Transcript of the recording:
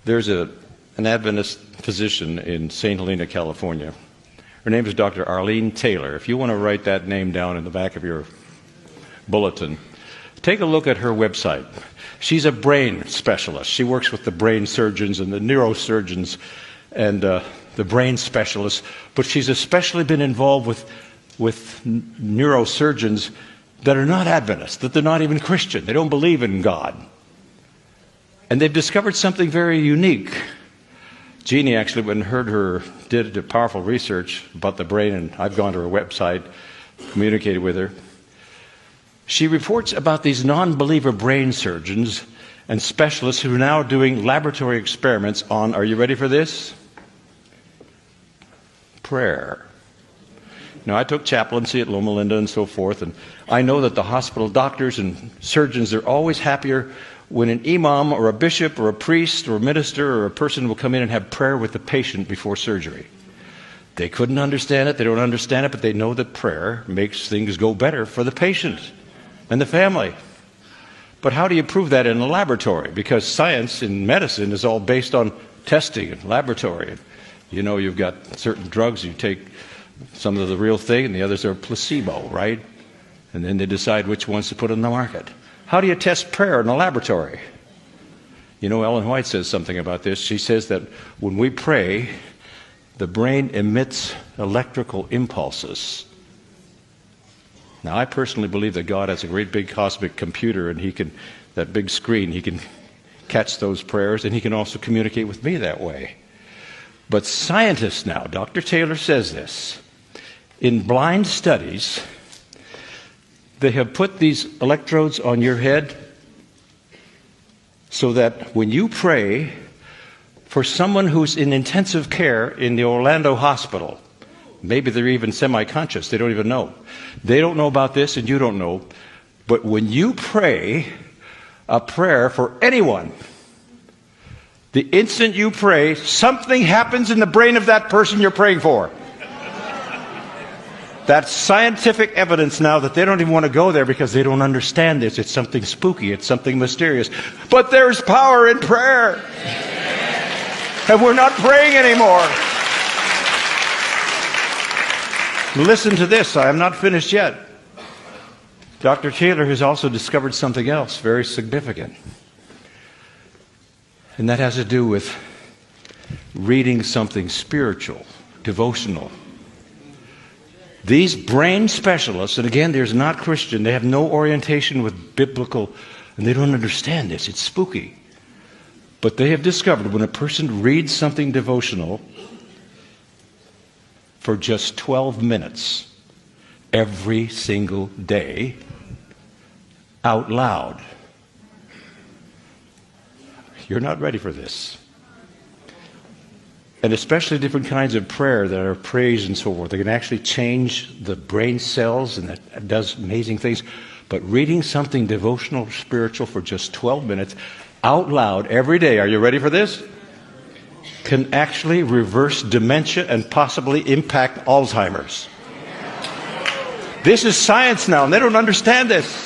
There's an Adventist physician in St. Helena, California. Her name is Dr. Arlene Taylor. If you want to write that name down in the back of your bulletin, take a look at her website. She's a brain specialist. She works with the brain surgeons and the neurosurgeons and the brain specialists, but she's especially been involved with neurosurgeons that are not Adventists, that they're not even Christian. They don't believe in God. And they've discovered something very unique. Jeannie actually, when heard her, did a powerful research about the brain, and I've gone to her website, communicated with her. She reports about these non-believer brain surgeons and specialists who are now doing laboratory experiments on, are you ready for this? Prayer. Now, I took chaplaincy at Loma Linda and so forth, and I know that the hospital doctors and surgeons are always happier when an imam or a bishop or a priest or a minister or a person will come in and have prayer with the patient before surgery. They couldn't understand it, they don't understand it, but they know that prayer makes things go better for the patient and the family. But how do you prove that in a laboratory? Because science in medicine is all based on testing and laboratory. You know, you've got certain drugs, you take some of the real thing and the others are placebo, right? And then they decide which ones to put on the market. How do you test prayer in a laboratory? You know, Ellen White says something about this. She says that when we pray, the brain emits electrical impulses. Now, I personally believe that God has a great big cosmic computer, and that big screen, he can catch those prayers, and he can also communicate with me that way. But scientists now, Dr. Taylor says this, in blind studies, they have put these electrodes on your head so that when you pray for someone who's in intensive care in the Orlando hospital, maybe they're even semi-conscious, they don't even know. They don't know about this and you don't know. But when you pray a prayer for anyone, the instant you pray, something happens in the brain of that person you're praying for. That's scientific evidence now that they don't even want to go there because they don't understand this. It's something spooky. It's something mysterious. But there's power in prayer. And we're not praying anymore. Listen to this. I am not finished yet. Dr. Taylor has also discovered something else very significant. And that has to do with reading something spiritual, devotional. These brain specialists, and again, they're not Christian, they have no orientation with biblical, and they don't understand this. It's spooky. But they have discovered when a person reads something devotional for just 12 minutes every single day out loud. You're not ready for this. And especially different kinds of prayer that are praise and so forth. They can actually change the brain cells, and that does amazing things. But reading something devotional, spiritual for just 12 minutes out loud every day, are you ready for this? Can actually reverse dementia and possibly impact Alzheimer's. This is science now, and they don't understand this.